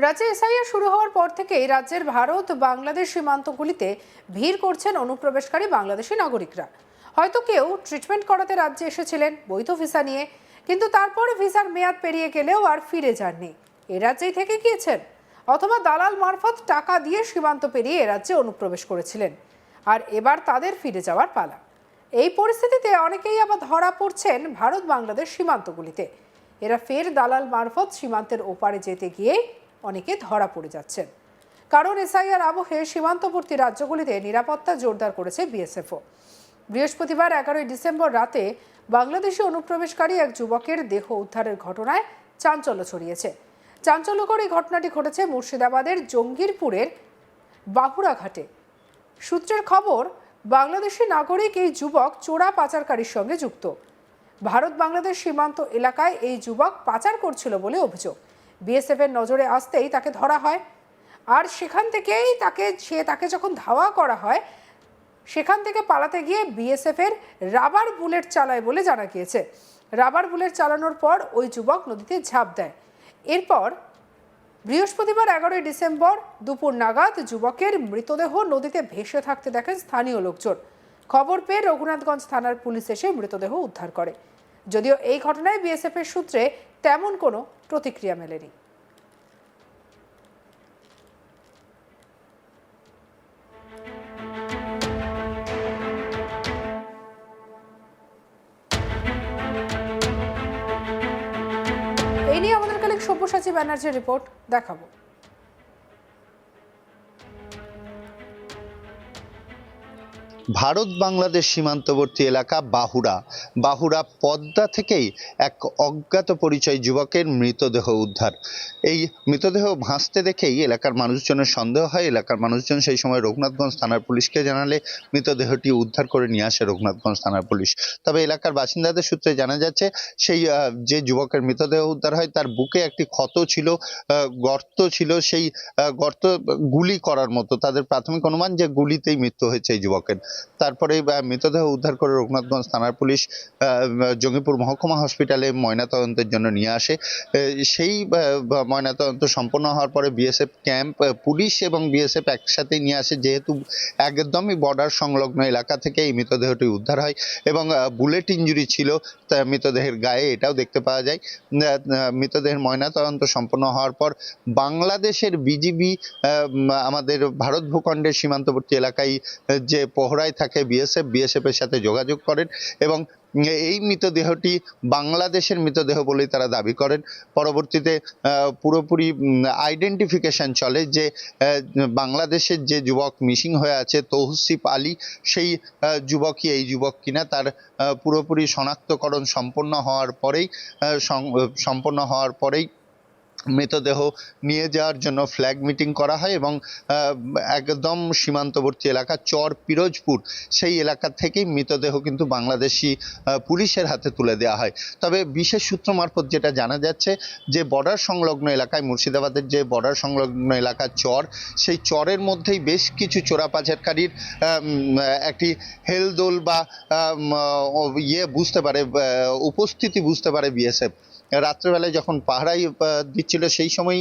রাজ্যে এসআইআর শুরু হওয়ার পর থেকেই রাজ্যের ভারত বাংলাদেশ সীমান্তগুলিতে ভিড় করছেন অনুপ্রবেশকারী বাংলাদেশি নাগরিকরা। হয়তো কেউ ট্রিটমেন্ট করাতে রাজ্যে এসেছিলেন বৈধ ভিসা নিয়ে, কিন্তু তারপরে ভিসার মেয়াদ পেরিয়ে গেলেও আর ফিরে যাননি, এ রাজ্যেই থেকে গিয়েছেন, অথবা দালাল মারফত টাকা দিয়ে সীমান্ত পেরিয়ে এ রাজ্যে অনুপ্রবেশ করেছিলেন। আর এবার তাদের ফিরে যাওয়ার পালা। এই পরিস্থিতিতে অনেকেই আবার ধরা পড়ছেন ভারত বাংলাদেশ সীমান্তগুলিতে। এরা ফের দালাল মারফত সীমান্তের ওপারে যেতে গিয়ে অনেকে ধরা পড়ে যাচ্ছেন। কারণ এসআইআর আবহে সীমান্তবর্তী রাজ্যগুলিতে নিরাপত্তা জোরদার করেছে বিএসএফও। বৃহস্পতিবার 11 ডিসেম্বর রাতে বাংলাদেশি অনুপ্রবেশকারী এক যুবকের দেহ উদ্ধারের ঘটনায় চাঞ্চল্য ছড়িয়েছে। চাঞ্চল্যকর এই ঘটনাটি ঘটেছে মুর্শিদাবাদের জঙ্গিরপুরের বাহুড়া ঘাটে। সূত্রের খবর, বাংলাদেশি নাগরিক এই যুবক চোরা পাচারকারীর সঙ্গে যুক্ত। ভারত বাংলাদেশ সীমান্ত এলাকায় এই যুবক পাচার করছিল বলে অভিযোগ। বিএসএফ এর নজরে আসতেই তাকে ধরা হয়। আর সেখান থেকেই তাকে যখন ধাওয়া করা হয়, সেখান থেকে পালাতে গিয়ে বিএসএফ এর রাবার বুলেট চালায় বলে জানা গিয়েছে। রাবার বুলেট চালানোর পর ওই যুবক নদীতে ঝাঁপ দেয়। এরপর বৃহস্পতিবার 11 ডিসেম্বর দুপুর নাগাদ যুবকের মৃতদেহ নদীতে ভেসে থাকতে দেখেন স্থানীয় লোকজন। খবর পেয়ে রঘুনাথগঞ্জ থানার পুলিশ এসে মৃতদেহ উদ্ধার করে। যদিও এই ঘটনায় বিএসএফ এর সূত্রে তেমন কোনো প্রতিক্রিয়া মেলেনি। এই নিয়ে আমাদের কালিক সব্যসাচী ব্যানার্জির রিপোর্ট দেখাবো। ভারত বাংলাদেশ সীমান্তবর্তী এলাকা বাহুড়া পদ্মা থেকেই এক অজ্ঞাত পরিচয় যুবকের মৃতদেহ উদ্ধার। এই মৃতদেহ ভাসতে দেখেই এলাকার মানুষজনের সন্দেহ হয়। এলাকার মানুষজন সেই সময় রঘুনাথগঞ্জ থানার পুলিশকে জানালে মৃতদেহটি উদ্ধার করে নিয়ে আসে রঘুনাথগঞ্জ থানার পুলিশ। তবে এলাকার বাসিন্দাদের সূত্রে জানা যাচ্ছে, সেই যে যুবকের মৃতদেহ উদ্ধার হয় তার বুকে একটি ক্ষত ছিল, গর্ত ছিল। সেই গর্ত গুলি করার মতো, তাদের প্রাথমিক অনুমান যে গুলিতেই মৃত্যু হয়েছে এই যুবকের। তারপরে মৃতদেহ উদ্ধার করে রঘুনাথগঞ্জ থানার পুলিশ জঙ্গিপুর মহকুমা হসপিটালে ময়নাতদন্তের জন্য নিয়ে আসে। সেই ময়নাতদন্ত সম্পন্ন হওয়ার পরে বিএসএফ ক্যাম্প, পুলিশ এবং বিএসএফ একসাথে নিয়ে আসে, যেহেতু একদমই বর্ডার সংলগ্ন এলাকা থেকে এই মৃতদেহটি উদ্ধার হয় এবং বুলেট ইঞ্জুরি ছিল মৃতদেহের গায়ে, এটাও দেখতে পাওয়া যায়। মৃতদেহের ময়নাতদন্ত সম্পন্ন হওয়ার পর বাংলাদেশের বিজিবি আমাদের ভারত ভূখণ্ডের সীমান্তবর্তী এলাকায় যে পহরায় থাকে বিএসএফ এর সাথে যোগাযোগ করেন এবং এই মৃতদেহটি বাংলাদেশের মৃতদেহ বলেই তারা দাবি করেন। পরবর্তীতে পুরোপুরি আইডেন্টিফিকেশন চলে যে বাংলাদেশের যে যুবক মিসিং হয়ে আছে তৌসিফ আলী, সেই যুবকই এই যুবক কিনা তার পুরোপুরি শনাক্তকরণ সম্পন্ন হওয়ার পরেই মৃতদেহ নিয়ে যাওয়ার জন্য ফ্ল্যাগ মিটিং করা হয় এবং একদম সীমান্তবর্তী এলাকা চর পিরোজপুর, সেই এলাকা থেকেই মৃতদেহ কিন্তু বাংলাদেশি পুলিশের হাতে তুলে দেওয়া হয়। তবে বিশেষ সূত্র মারফত যেটা জানা যাচ্ছে যে বর্ডার সংলগ্ন এলাকায়, মুর্শিদাবাদের যে বর্ডার সংলগ্ন এলাকা চর, সেই চরের মধ্যেই বেশ কিছু চোরা পাচারকারীর একটি হেলদোল বা উপস্থিতি বুঝতে পারে বিএসএফ। রাত্রেবেলায় যখন পাহারাই দিচ্ছিল সেই সময়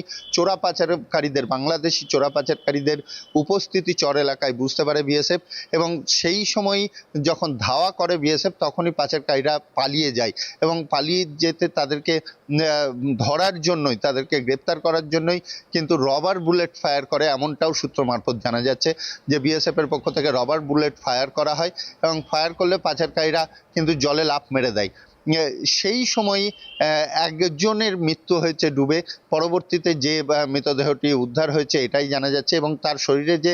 বাংলাদেশি চোরা পাচারকারীদের উপস্থিতি চর এলাকায় বুঝতে পারে বিএসএফ এবং সেই সময় যখন ধাওয়া করে বিএসএফ তখনই পাচারকারীরা পালিয়ে যায় এবং পালিয়ে যেতে তাদেরকে ধরার জন্যই, তাদেরকে গ্রেপ্তার করার জন্যই কিন্তু রবার বুলেট ফায়ার করে, এমনটাও সূত্র মারফত জানা যাচ্ছে যে বিএসএফ এর পক্ষ থেকে রবার বুলেট ফায়ার করা হয় এবং ফায়ার করলে পাচারকারীরা কিন্তু জলে লাফ মেরে দেয়। সেই সময় একজনের মৃত্যু হয়েছে ডুবে। পরবর্তীতে যে মৃতদেহটি উদ্ধার হয়েছে এটাই জানা যাচ্ছে এবং তার শরীরে যে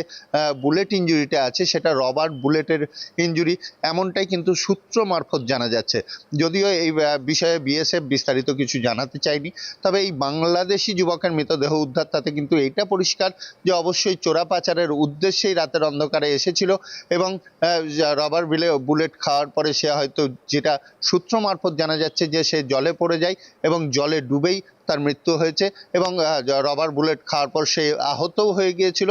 বুলেট ইঞ্জুরিটা আছে সেটা রবার বুলেটের ইঞ্জুরি, এমনটাই কিন্তু সূত্র মারফত জানা যাচ্ছে। যদিও এই বিষয়ে বিএসএফ বিস্তারিত কিছু জানাতে চায়নি, তবে এই বাংলাদেশি যুবকের মৃতদেহ উদ্ধার তাতে কিন্তু এইটা পরিষ্কার যে অবশ্যই চোরা পাচারের উদ্দেশ্যেই রাতের অন্ধকারে এসেছিল এবং রবার বুলেট খাওয়ার পরে সে হয়তো, যেটা সূত্র মারফত জানা যাচ্ছে, যে সে জলে পড়ে যায় এবং জলে ডুবেই তার মৃত্যু হয়েছে এবং রবার বুলেট খাওয়ার পর সে আহতও হয়ে গিয়েছিল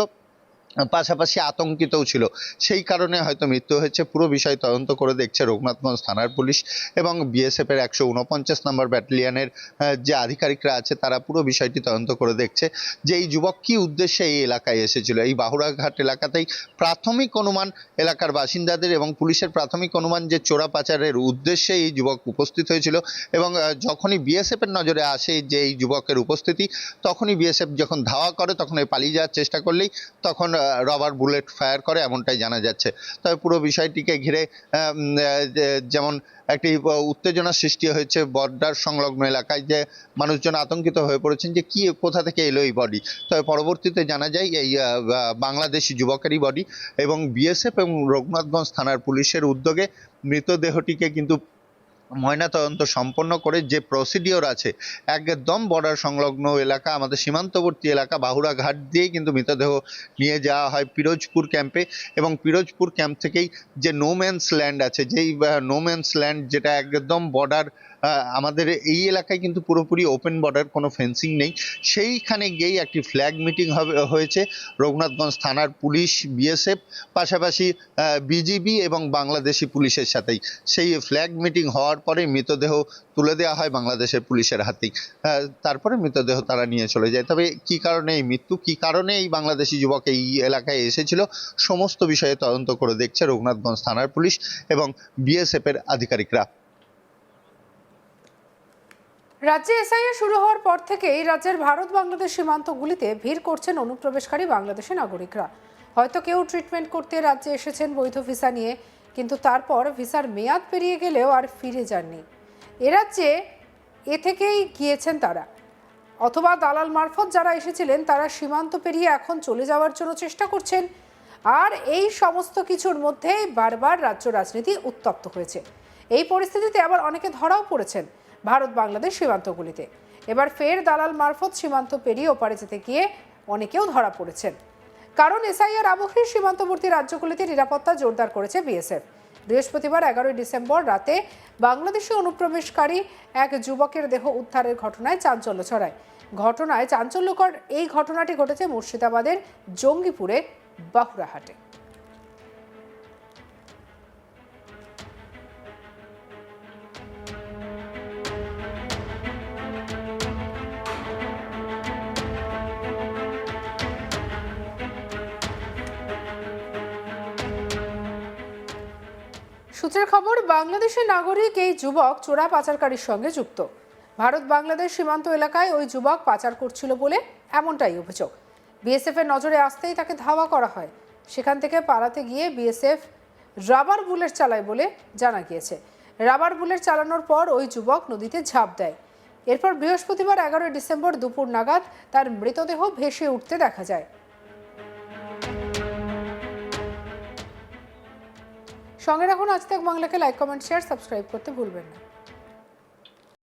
পাশাপাশি আতঙ্কিতও ছিল, সেই কারণে হয়তো মৃত্যু হয়েছে। পুরো বিষয় তদন্ত করে দেখছে রঘুনাথগঞ্জ থানার পুলিশ এবং বিএসএফ এর 149 নম্বর ব্যাটালিয়নের যে আধিকারিকরা আছে তারা পুরো বিষয়টি তদন্ত করে দেখছে যে এই যুবক কি উদ্দেশ্যে এই এলাকায় এসেছিল। এই বাহুড়াঘাট এলাকাতেই প্রাথমিক অনুমান এলাকার বাসিন্দাদের এবং পুলিশের প্রাথমিক অনুমান যে চোরা পাচারের উদ্দেশ্যে এই যুবক উপস্থিত হয়েছিল এবং যখনই বিএসএফ এর নজরে আসে যে এই যুবকের উপস্থিতি, তখনই বিএসএফ যখন ধাওয়া করে তখন পালিয়ে যাওয়ার চেষ্টা করলেই তখন রবার বুলেট ফায়ার করে, এমনটাই জানা যাচ্ছে। তবে পুরো বিষয়টিকে ঘিরে যেমন একটি উত্তেজনা সৃষ্টি হয়েছে বর্ডার সংলগ্ন এলাকায়, যে মানুষজন আতঙ্কিত হয়ে পড়েছেন যে কি কোথা থেকে এলো এই বডি। তবে পরবর্তীতে জানা যায় এই বাংলাদেশি যুবকেরই বডি এবং বিএসএফ এবং রঘুনাথগঞ্জ থানার পুলিশের উদ্যোগে মৃতদেহটিকে কিন্তু ময়নাতদন্ত সম্পন্ন করে যে প্রসিডিওর আছে, একদম বর্ডার সংলগ্ন এলাকা, আমাদের সীমান্তবর্তী এলাকা বাহুড়াঘাট দিয়ে কিন্তু মৃতদেহ নিয়ে যাওয়া হয় পিরোজপুর ক্যাম্পে এবং পিরোজপুর ক্যাম্প থেকেই যে নোম্যান্স ল্যান্ড আছে, যেই নোম্যান্স ল্যান্ড যেটা একদম বর্ডার, আমাদের এই এলাকায় কিন্তু পুরোপুরি ওপেন বর্ডার, কোনো ফেন্সিং নেই, সেইখানে গিয়েই একটি ফ্ল্যাগ মিটিং হয়েছে রঘুনাথগঞ্জ থানার পুলিশ, বিএসএফ, পাশাপাশি বিজিবি এবং বাংলাদেশি পুলিশের সাথেই। সেই ফ্ল্যাগ মিটিং হওয়ার পরে মৃতদেহ তুলে দেওয়া হয় বাংলাদেশের পুলিশের হাতেই। তারপরে মৃতদেহ তারা নিয়ে চলে যায়। তবে কি কারণে এই মৃত্যু, কি কারণে এই বাংলাদেশি যুবক এই এলাকায় এসেছিল, সমস্ত বিষয়ে তদন্ত করে দেখছে রঘুনাথগঞ্জ থানার পুলিশ এবং বিএসএফ এর আধিকারিকরা। রাজ্যে এসআইআর শুরু হওয়ার পর থেকেই রাজ্যের ভারত বাংলাদেশ সীমান্তগুলিতে ভিড় করছেন অনুপ্রবেশকারী বাংলাদেশি নাগরিকরা। হয়তো কেউ ট্রিটমেন্ট করতে রাজ্যে এসেছেন বৈধ ভিসা নিয়ে, কিন্তু তারপর ভিসার মেয়াদ পেরিয়ে গেলেও আর ফিরে যাননি। এ রাজ্যে থেকেই গিয়েছেন তারা, অথবা দালাল মারফত যারা এসেছিলেন তারা সীমান্ত পেরিয়ে এখন চলে যাওয়ার জন্য চেষ্টা করছেন। আর এই সমস্ত কিছুর মধ্যেই বারবার রাজ্য রাজনীতি উত্তপ্ত হয়েছে। এই পরিস্থিতিতে আবার অনেকে ধরাও পড়েছেন ভারত বাংলাদেশ সীমান্তগুলিতে। এবার ফের দালাল মারফত সীমান্ত পেরিয়ে ওপারে যেতে গিয়ে অনেকেও ধরা পড়েছেন। কারণ এসআইআর আবহে সীমান্তবর্তী রাজ্যগুলিতে নিরাপত্তা জোরদার করেছে বিএসএফ। বৃহস্পতিবার 11 ডিসেম্বর রাতে বাংলাদেশি অনুপ্রবেশকারী এক যুবকের দেহ উদ্ধারের ঘটনায় চাঞ্চল্য ছড়ায়। চাঞ্চল্যকর এই ঘটনাটি ঘটেছে মুর্শিদাবাদের জঙ্গিপুরে বাহুড়াহাটে। সূত্রের খবর, বাংলাদেশের নাগরিক এই যুবক চোরা পাচারকারীর সঙ্গে যুক্ত। ভারত বাংলাদেশ সীমান্ত এলাকায় ওই যুবক পাচার করছিল বলে এমনটাই অভিযোগ। বিএসএফ এর নজরে আসতেই তাকে ধাওয়া করা হয়। সেখান থেকে পালাতে গিয়ে বিএসএফ রাবার বুলেট চালায় বলে জানা গিয়েছে। রাবার বুলেট চালানোর পর ওই যুবক নদীতে ঝাঁপ দেয়। এরপর বৃহস্পতিবার 11 ডিসেম্বর দুপুর নাগাদ তার মৃতদেহ ভেসে উঠতে দেখা যায়। সঙ্গে রাখুন আজ তাক বাংলাকে, লাইক, কমেন্ট, শেয়ার, সাবস্ক্রাইব করতে ভুলবেন না।